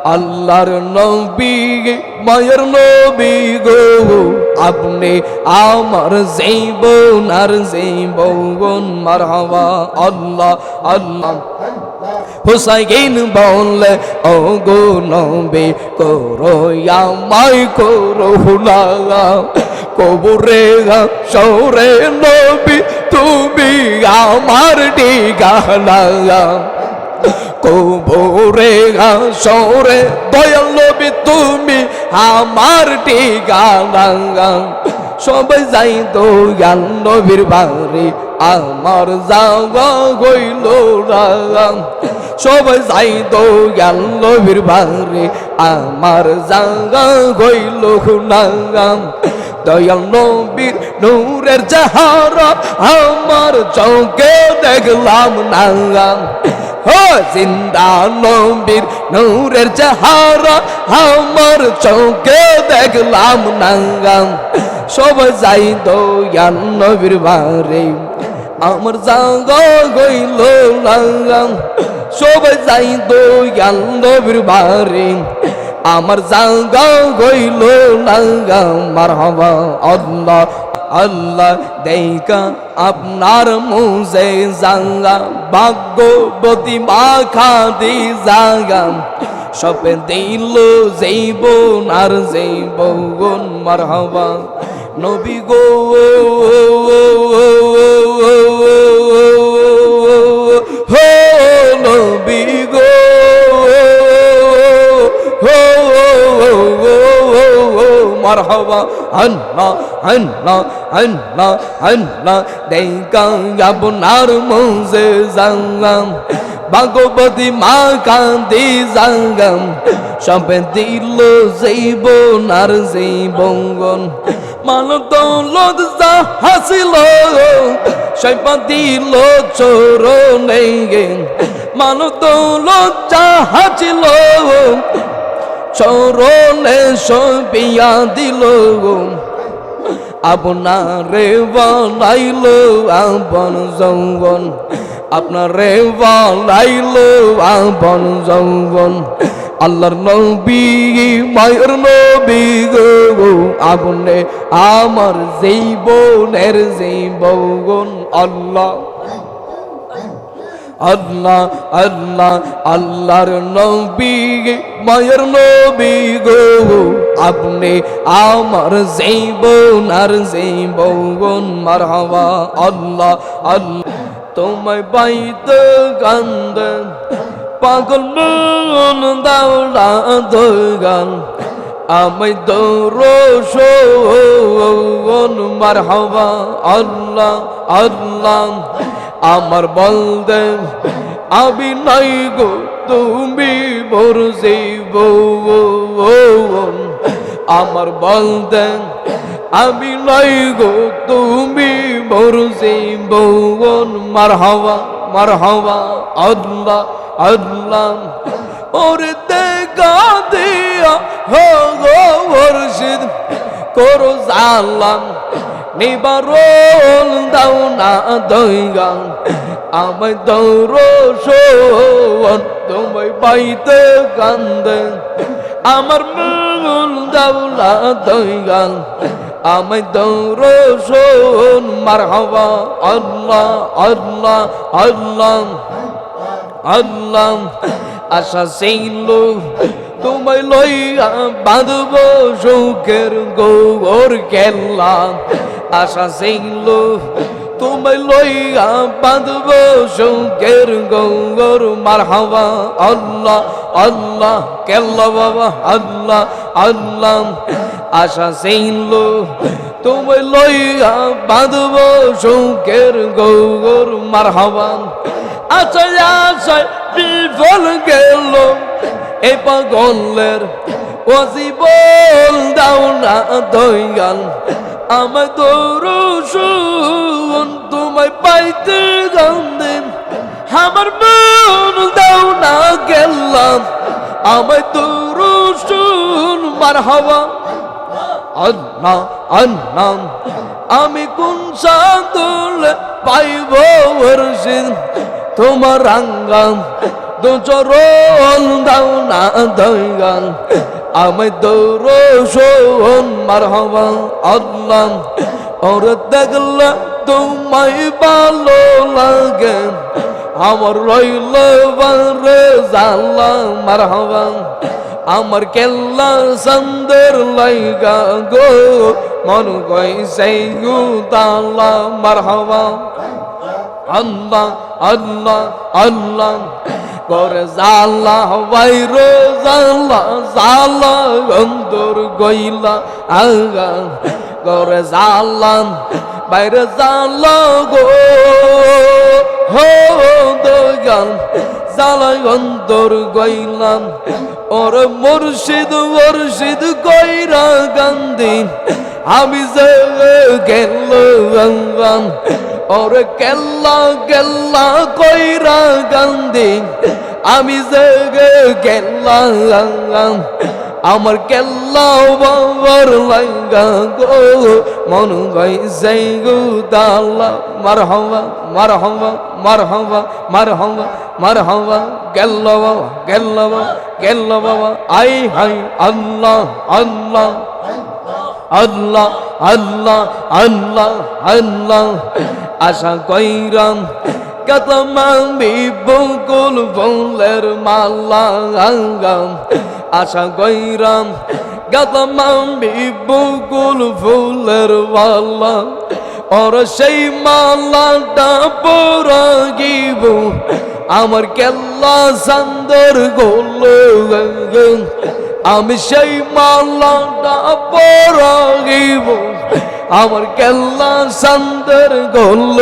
আল্লাহর নবী মায়ের নবী গো আপনি আমার জীবন আর জীবন মারহাবা আল্লাহ আল্লাহ হুসাইন বলে ও গো নবী করো আমায় করো না কবরে সরে নবী তুমি আমার ঠিকানা কবরে সরে দয়াল নবী তুমি আমার ঠিকানা সবাই যাই দয়াল নবীর বাড়ি আমার যাওয়া হইল না সবাই যাই দয়াল নবীর বাড়ি আমার যাওয়া হইল না দয়াল নবীর নূরের চেহারা আমার চোখে দেখলাম না ও জিন্দা নবীর নূরের চেহারা আমার চোখে দেখলাম না সবাই যাই দয়াল নবীর বাড়ি আমার জাগা গইল না সবাই যাই দয়াল নবীর বাড়ি আমার জাগা গইল না মারহাবা আল্লাহ আল্লাহ দেখা আপনার মুজে জাঙ্গা ভাগ্যবতী মাখা দি জাগা সপে দিল জীবন আর জীবন মারহাবা নবী গো হো নবী গো মারহাবা আল্লাহ আল্লাহ আল্লাহ আল্লাহ দেখা আপনার মুজে জাঙ্গা ভাগবতী মা কান্দি জাঙ্গম সবে দিল জীবন আর জীবন মানো দৌলত যা হাসিল সৈপা দিল চরণে মানো দৌলত যা হাসিল চরণে সবিয়া দিল আপনারে বানাইল আপন যৌবন আপনারে বানাইল আপন যৌবন আল্লাহর নবী মায়ের নবী গো আপনি আমার জীবনের জীবন আল্লাহ আল্লাহ আল্লাহ আল্লাহর নবী মায়ের নবী গো আপনি আমার জীবন আর জীবন মারহাবা আল্লাহ আল্লাহ তোমায় পাইতে কান্দে পাগল মন দাওলা দোগান আমায় দৌড়ন মারহাবা আল্লাহ আল্লাহ আমার বলদে আমি নাই গো তুমি মোর জীবন আমার বলদে আমি নাই গো তুমি মোর জীবন মারহাবা মারহাবা আল্লাহ আল্লাহ ওরে দেখা দিয়া হো গো মুর্শিদ করো জালাম নিবারণ দাও না দইগা আমায় দৌড়ন তোমায় পাইতে কান্দে আমার মন দাও না দইগা আমায় দৌড়ন মারহাবা আল্লাহ আল্লাহ আল্লাহ আল্লাহ আশা ছিল তোমায় লইয়া বাঁধব সুখের গৌর কেল্লা আশা ছিল তোমায় লইয়া বাঁধব সুখের গৌর মারহাবা আল্লাহ আল্লাহ কেল্লা বাবা আল্লাহ আল্লাহ আশা ছিল তোমায় লইয়া বাঁধব সুখের গৌর মারহাবা আশায় আশায় বিফল গেল এই পাগলের ও জীবন দাও না দইগান আমায় দৌড়ন তোমায় পাইতে কান্দে আমার মন দাও না গেলাম আমায় দৌড়ন মারহাবা আল্লাহ আল্লাহ আমি কোন সাদলে পাইব মুর্শিদ তোমার রাঙ্গাম দুচরণ দাও না দয়াল আমায় দরশন মারহাবা আল্লাহ ওরে দেখলে তোমায় ভালো লাগে আমার রইল বারে জালা মারহাবা আমার কেল্লা সন্দর লাইগা গো মন কইছে তালা মারহাবা আল্লাহ আল্লাহ আল্লাহ করে জালা বাইরে জালা জালা অন্তর গইলা আগা করে জালা বাইরে জালা গো হো দয়াল জালা অন্তর গইলাম ওর মুর্শিদ মুর্শিদ কইরা গান্ধী আমি যে গেলাম ওর কেল্লা কেল্লা কইরা গান্ধী আমি যে গেলাম আমার কেল্লা বাবার লাগা গো মন গাইছে গো দাল্লা মারহাবা মারহাবা মারহাবা মারহাবা মারহাবা গেল বাবা গেল বাবা গেল বাবা আই হাই আল্লাহ আল্লাহ আল্লাহ আল্লাহ আল্লাহ আল্লাহ আশা কইরাম কতমামি বকুল ফুলের মালা আশা কইরাম কতমামি বকুল ফুলের মালা ওর সেই মালাটা পরা গিব আমার কেল্লা সন্দর গোল আমি সেই মালাটা পরা গিব আমার কেল্লা সন্দর গোল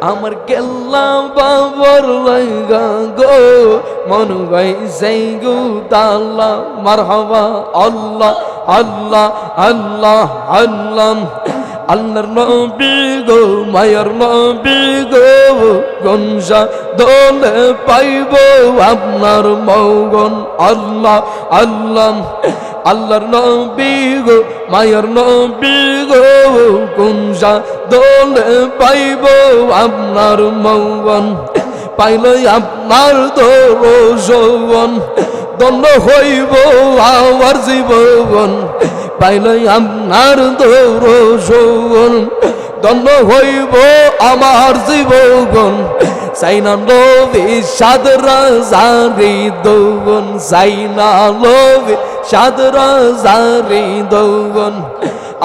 আমার কেল্লা বাবার লাগা গো মন গাইছে গো তালা মারহাবা আল্লাহ আল্লাহ আল্লাহ আল্লাহ আল্লাহর নবী গো মায়ার নবী গো গনসা দোলে পাইব আপনার মৌগন আল্লাহ আল্লাহ আল্লাহর নবী গো মায়ার নবী গো গনসা দোলে পাইব আপনার মৌগন পাইলে আপনার দোষন দণ্ড হইব আমার জীবন পাইলে আপনার দোষন দণ্ড হইব আমার জীবন সাইনা লোভি সাদরা জারি দৌগন সাইনা লোভি সাদরা জারি দৌগন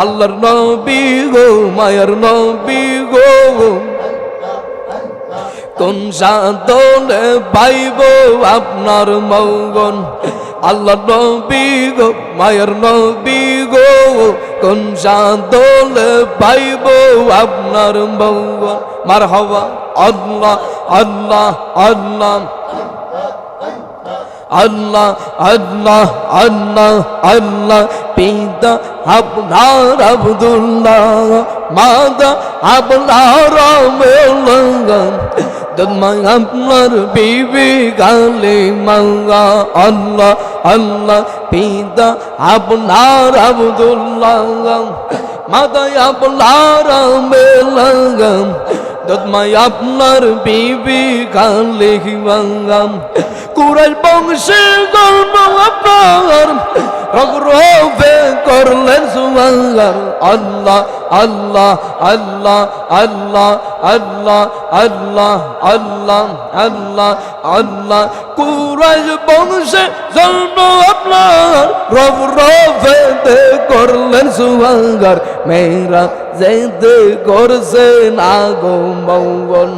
আল্লাহর নবী গো মায়ার নবী গো কোন সাদলে পাইব আপনার মৌগন আল্লাহ নবী গো মায়ের নবী গো কোন সাদলে পাইব আপনার মৌগন মারহাবা আল্লাহ আল্লাহ আল্লাহ আল্লাহ আল্লাহ আল্লাহ আল্লাহ পিতা আপনার আব্দুল্লাহ মাতা আপনার মেলঙ্গন দম্মা আপনার বিবি গালে মাঙ্গা আল্লাহ আল্লাহ পিতা আপনার আব্দুল্লাহ মাতা আপনার মেলঙ্গন দম্মা আপনার বিবি গালে মাঙ্গাম কুরাইশ বংশে গর্ব আপনার রগরবে করলেন সুমাঙ্গার আল্লাহ আল্লাহ আল্লাহ আল্লাহ আল্লাহ আল্লাহ আল্লাহ আল্লাহ আল্লাহ কুরাইশ বংশে জন্ম আপনার রগরবে করলেন সুমাঙ্গার মেরা যেতে করছে না গো মৌগন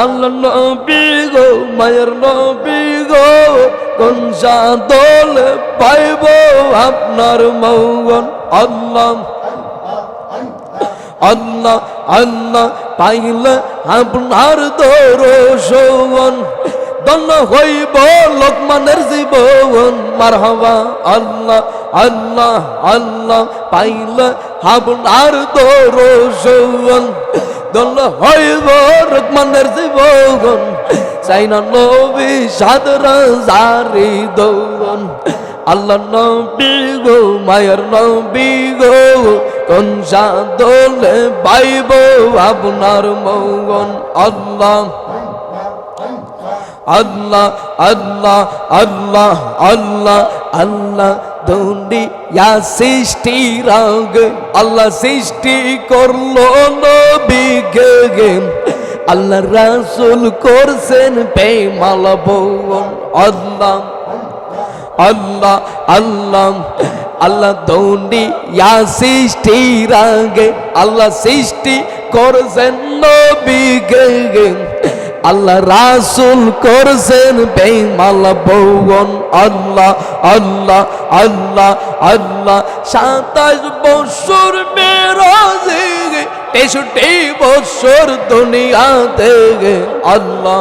আল্লাহ নবী গো মায়ের নবী গো কোন সাদলে পাইব আপনার মৌগন আল্লাহ আল্লাহ আল্লাহ পাইলে আপনার দরশন দণ্ড হইব লোকমানের জীবন মারহাবা আল্লাহ আল্লাহ আল্লাহ পাইলে আপনার দরশন দণ্ড হইব লোকমানের জীবন চাইনা নবী সাদরা জারি দৌগন আল্লাহ নবী গো মায়ের নবী গো কোন সাদলে পাইব আপনার মৌগন আল্লাহ আল্লাহ আল্লাহ আল্লাহ আল্লাহ আল্লাহ দুনিয়া সৃষ্টি রাগ আল্লাহ সৃষ্টি করলো নবীকে আল্লাহ রাসূল করছেন বেমাল ভুবন আল্লাহ আল্লাহ আল্লাহ আল্লাহ দুনিয়া সৃষ্টি রাগে আল্লাহ সৃষ্টি করছেন নবীকে আল্লাহ রাসূল করছেন বেমাল ভুবন আল্লাহ আল্লাহ আল্লাহ আল্লাহ 27 বছর মেরাজে 63 বছর দুনিয়াতে আল্লাহ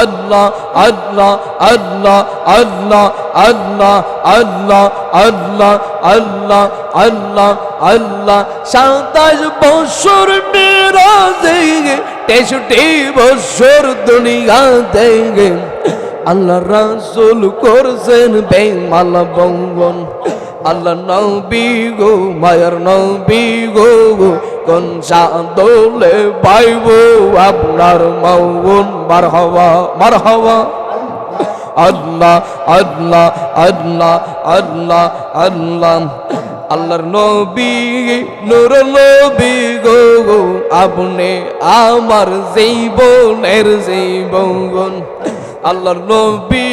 আল্লাহ আল্লাহ আল্লাহ আল্লাহ আল্লাহ আল্লাহ আল্লাহ আল্লাহ আল্লাহ আল্লাহ 27 বছর মেরাজে 63 বছর দুনিয়াতে আল্লাহ রাসূল করছেন বেমাল ভুবন আল্লাহ নবী গো মায়ার নবী গো কোন সাদলে পাইব আপনার মৌন মারহাবা মারহাবা আল্লাহ আল্লাহ আল্লাহ আল্লাহ আল্লাহ আল্লাহর নবী নূর নবী গো আপনি আমার জীবনের জীবন আল্লাহর নবী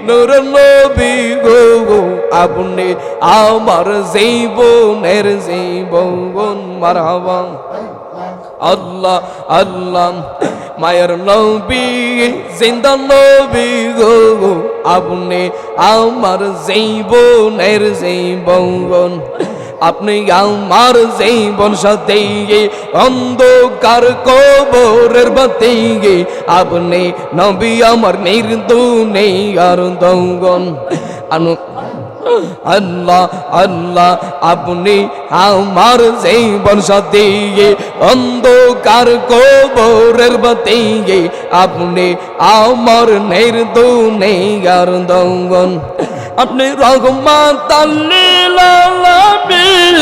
নূর নবী গো আপনি আমার জীবনের জীবন মারহাবা আল্লাহ আল্লাহ মায়ের নবী জিন্দা নবী গো আপনি আমার জীবনের জীবন আপনি আমার জীবন সাথী অন্ধকার কবরের বাতি আপনি নবী আমার নির্দুনে আর দৌগন আনু আল্লাহ আল্লাহ আপনি আমার জীবন সাথী অন্ধকার কবরের বাতি আপনি আমার নির্দুনে আর দৌগন আপনি রহমাতাল লিল আলামিন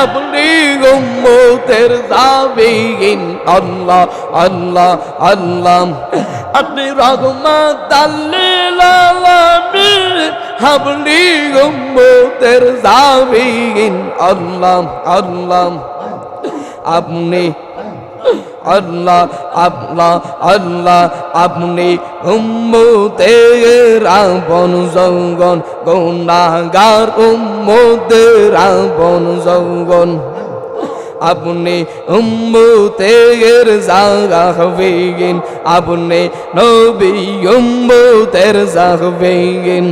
আপনি উম্মতের জাবিন আল্লাহ আল্লাহ আল্লাহ আপনি রহমাতাল লিল আলামিন আপনি উম্মতের জাবিন আল্লাহ আল্লাহ আপনি আল্লাহ আল্লাহ আল্লাহ আপনি উম্মতের আপন জনগণ গুনাহগার উম্মতের আপন জনগণ আপনি উম্মতের জাগবেন আপনি নবী উম্মতের জাগবেন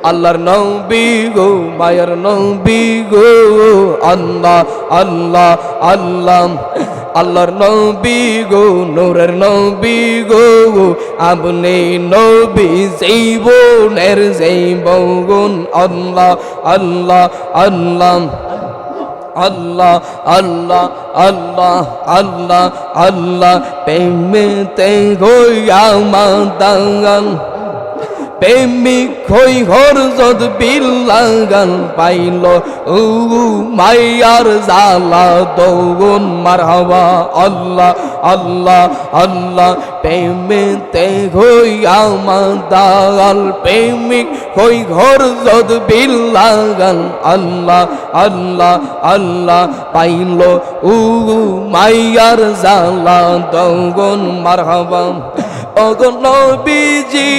আল্লাহর নবী গো মায়ের নবী গো আল্লাহ আল্লাহ আল্লাহ আল্লাহর নবী গো নূরের নবী গো আপনি নবী জীবনের জীবন আল্লাহ আল্লাহ আল্লাহ আল্লাহ আল্লাহ আল্লাহ আল্লাহ আল্লাহ প্রেমেতে হইয়া মাতাল প্রেমিক হই হরজত বিল্লাগান পাইল ও মায়ার জালা দৌগুন মারহাবা আল্লাহ আল্লাহ আল্লাহ প্রেমেতে হইয়া মাতাল প্রেমিক হই হরজত বিল্লাগান আল্লাহ আল্লাহ আল্লাহ পাইল ও মায়ার জালা দৌগুন মারহাবা ওগো নবীজি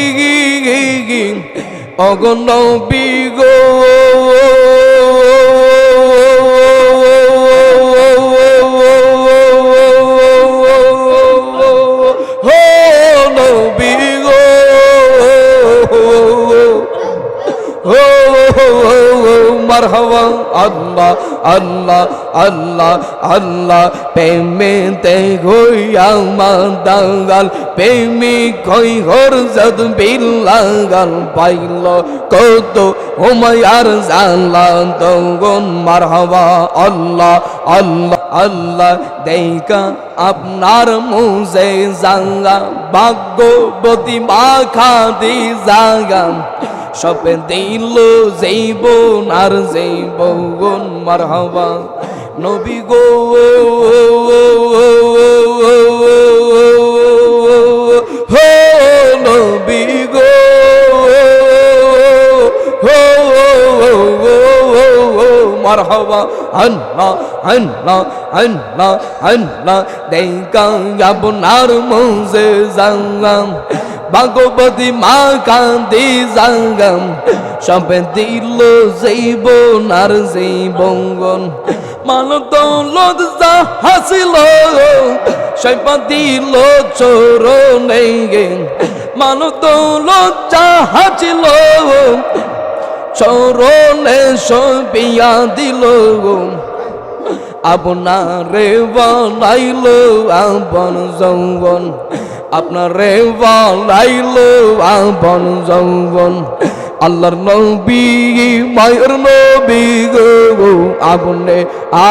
ওগো নবী গো হো নবী গো হো মারহাবা আল্লাহ আল্লাহ আল্লাহ আল্লাহ প্রেমেতে হইয়া মাতাল প্রেমিক হই হরজত বিল্লাগাল পাইল কত হুমায়ার জালা দৌগুন মারহাবা আল্লাহ আল্লাহ আল্লাহ দেখা আপনার মুজে জাঙ্গা ভাগ্যবতী মাখা দি জাগা সব দিল জীবন আর জীবন মারহাবা নবী গো হো মারহাবা আল্লাহ আল্লাহ আল্লাহ আল্লাহ দেখা আপনার মুজিজা ভাগবতী মা কান্দি জাঙ্গাম সবে দিল জীবন আর জীবন মান দৌলত যা হাসিল সৈপা দিল চরণে মান দৌলত যা হাসিল চরণে সবিয়া দিল আপনারে বানাইল আপন যৌবন আপনারে বানাইল আপন যৌবন আল্লাহর নবী মায়ের নবী গো আপনি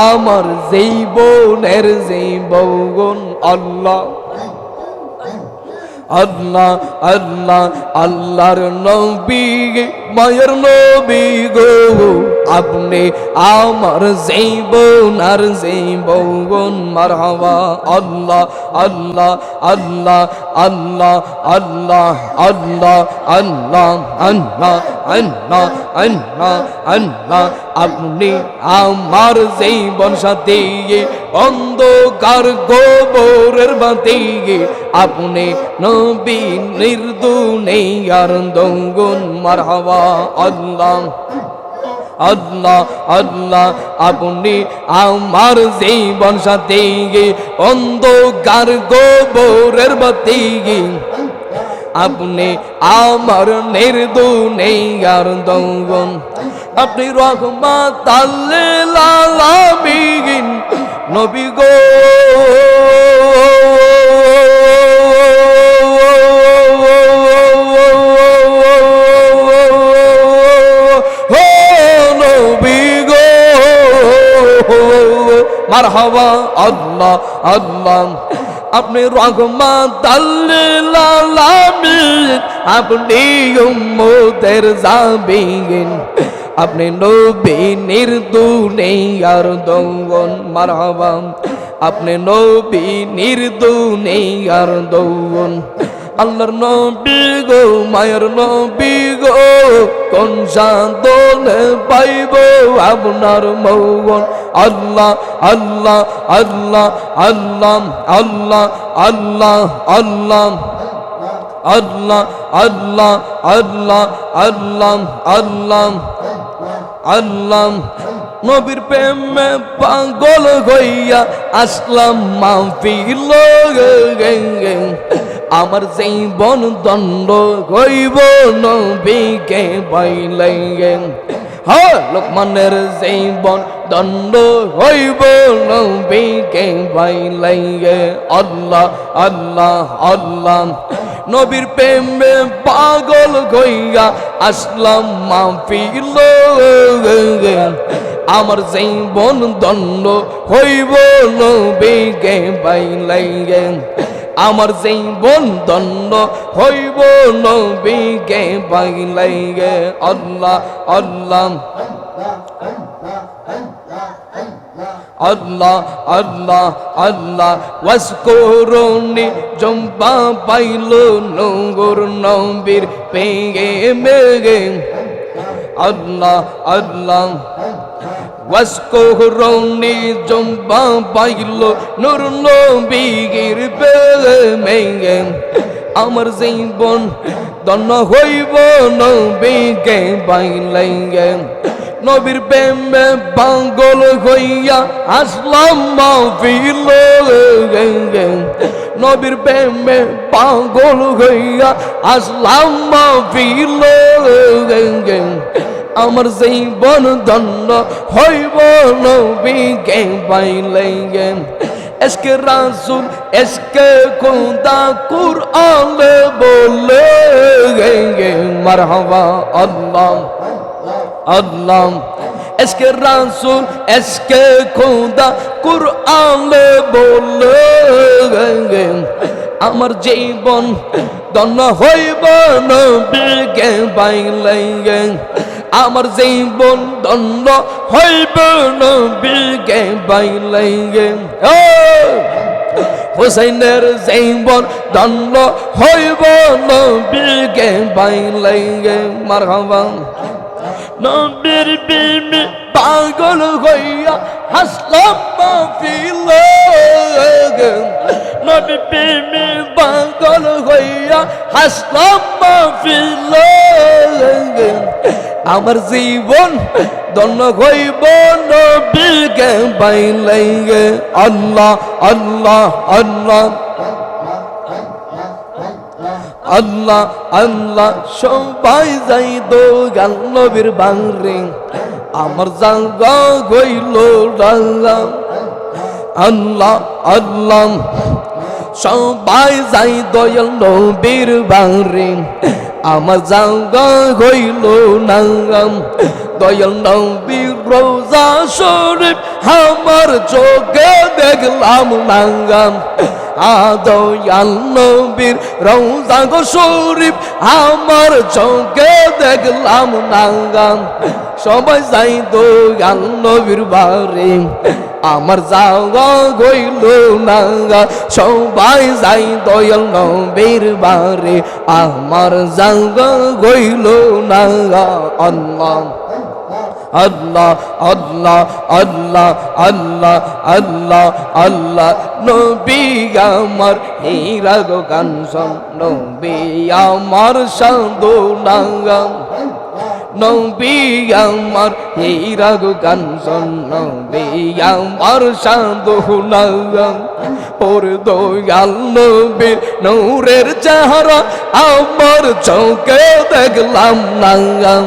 আমার জীবনের জীবন আল্লাহ আল্লাহ আল্লাহ আল্লাহর নবী মায়ের নবী গো আপনি আমার জীবন আর জীবন মারহাবা আল্লাহ আল্লাহ আল্লাহ আল্লাহ আল্লাহ আল্লাহ আল্লাহ আল্লাহ আল্লাহ আল্লাহ আল্লাহ আপনি আমার জীবন সাথী অন্ধকার গোবরের বাতি আপনি নবী নির্দুনে আর দঙ্গুন মারহাবা আল্লাহ আল্লাহ আল্লাহ আপনি আমার জীবন সাথী অন্ধকার গোবরের বাতি আপনি আমার নির্দুনে আর দঙ্গুন আপনি রহমত লিল আলামিন নবী গো মারহাবা আল্লাহ আল্লাহ আপনি রহমত লিল আলামিন আপনি উম্মতের জাবিন আপনি নবী নির্দুনে আর দৌন মারহাবা আপনি নবী নির্দুনে আর দৌন আল্লাহর নবী গো মায়ের নবী গো কোন সাধনে পাইব আপনার মৌন আল্লাহ আল্লাহ আল্লাহ আল্লাহ আল্লাহ আল্লাহ আল্লাহ আল্লাহ আল্লাহ আল্লাহ আল্লাহ আল্লাহ আল্লাহ নবীর প্রেমে পাগল হইয়া আসলাম মাহফিল আমার জীবন দণ্ড হইব নবীকে পাইলে লোকমানের জীবন দণ্ড হইব নবীকে পাইলে আল্লাহ আল্লাহ আল্লাহ নবীর প্রেমে পাগল হইয়া আসলাম মাহফিল আমার জীবন দণ্ড হইব নবীকে পাইলে আমার জীবন দণ্ড হইব নবীকে পাইলে আল্লাহ আল্লাহ আল্লাহ আল্লাহ আল্লাহ ওয়াসকুরুনি জম্বা পাইল নূর নবীর প্রেমে আল্লাহ আল্লাহ ওয়াসকুরুনি জম্বা পাইল নূর নবীর প্রেমে আমার জীবন দণ্ড হইব নবীকে পাইলে নবীর প্রেমে পাগল হইয়া আসলাম মাহফিল নবীর প্রেমে পাগল হইয়া আসলাম মাহফিল আমার জীবন দণ্ড হইব নবীকে পাইলে এসকে রাসূল এসকে খুদা কুরআন বলে মারহাবা আল্লাহ আল্লাহ এসকে রাসূল এসকে খুদা কুরআন বলে আমার জীবন দণ্ড হইব নবীকে পাইলে আমার জীবন দণ্ড হইব নবীকে পাইলে হুসাইনের জীবন দণ্ড হইব নবীকে পাইলে মারহাবা নবীর প্রেমে পাগল হইয়া হাসলাম মাহফিল নবী প্রেমে পাগল হইয়া হাসলাম মাহফিল আমার জীবন ধন্য হইব নবীকে পাইলে আল্লাহ আল্লাহ আল্লাহ আল্লাহ আল্লাহ সবাই যাই দো গান নবীর বাংরে আমার জাঙ্গা হইল রাঙ্গা আল্লাহ আল্লাহ সবাই যাই দয়াল নবীর বাংরে আমার জাঙ্গা হইল নাঙ্গাম দয়াল নবীর রোজা শরীফ আমার চোখে দেখলাম নাঙ্গাম দয়াল নবীর রওজা গো শরীফ আমার চোখে দেখলাম নাঙ্গাম সবাই যাই দয়াল নবীর বাড়ি আমার জাগা গইল নাঙ্গা সবাই যাই দয়াল নবীর বাড়ি আমার জাগা গইল নাঙ্গা আল্লাহ আল্লাহ আল্লাহ আল্লাহ আল্লাহ আল্লাহ আল্লাহ নবী আমার হীরা গো কাঞ্চন নবী আমার সাধু নাঙ্গাম নবী আমার হীরা গো কাঞ্চন নবী আমার সাধু নাঙ্গাম ওর দয়াল নবীর নূরের চেহারা আমার চোখে দেখলাম নাঙ্গাম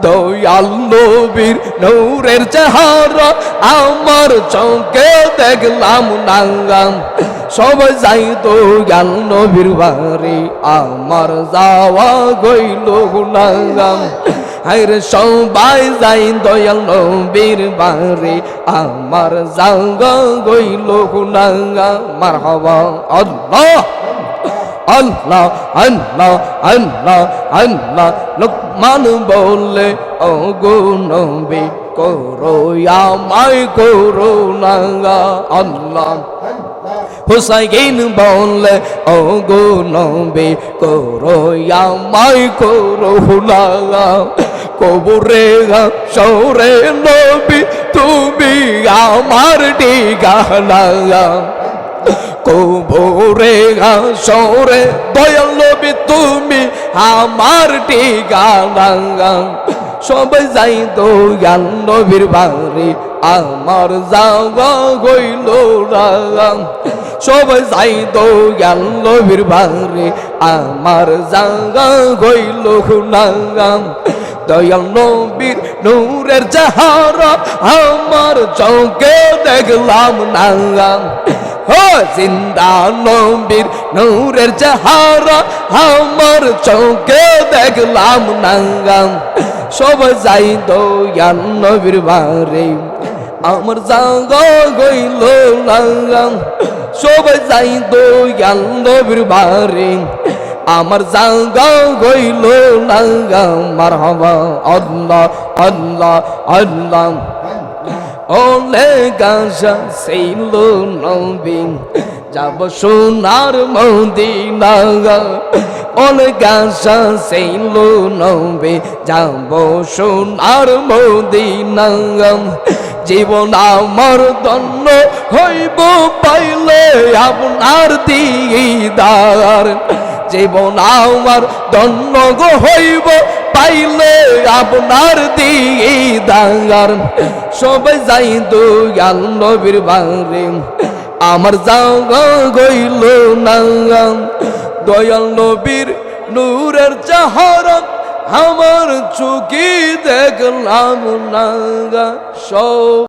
দয়াল নবীর নূরের চেহারা আমার চোখে দেখলাম নাঙ্গাম সবাই যাই দয়াল নবীর বাড়ি আমার যাওয়া গইল নাঙ্গাম হায়রে সবাই যাই দয়াল নবীর বাড়ি আমার যাওয়া গইল নাঙ্গাম মারহাবা আল্লাহ আল্লাহ আল্লাহ আল্লাহ আল্লাহ লোকমান বলে ও গো নবী করো আমায় করো নাঙ্গা আল্লাহ হুসাইন বলে ও গো নবী করো আমায় করো নাঙ্গা কবরে সরে নবী তুমি আমার ঠিকানা কবরে সরে দয়াল নবী তুমি আমার ঠিকানা সবাই যাই দয়াল নবীর বাড়ি আমার যাওয়া গইল রাম সবাই যাই দয়াল নবীর বাড়ি আমার যাওয়া গইল নাম দয়াল নবীর নূরের চেহারা আমার চোখে দেখলাম নাঙ্গাম জিন্দা নবীর নূরের চেহারা আমার চোখে দেখলাম নাঙ্গাম সবাই যাই দয়াল নবীর বাড়ি আমার জাগা গইল নাঙ্গাম সবাই যাই দয়াল নবীর বাড়ি আমার জাগা গইল নাঙ্গাম মারহাবা আল্লাহ আল্লাহ আল্লাহ ওলে গাজা সেইল নবী যাব সোনার মদিনা ওলে গাজা সেইল নবী যাব সোনার মদিনা জীবন আমার ধন্য হইব পাইলে আপনার দিদার জীবন আমার ধন্য গো হইব পাইলে আপনার দিদার সবাই যাই দয়াল নবীর বাড়ি আমার জাগা গইল নাঙ্গাম দয়াল নবীর নূরের চেহারা আমার চোখে দেখলাম নাঙ্গা সব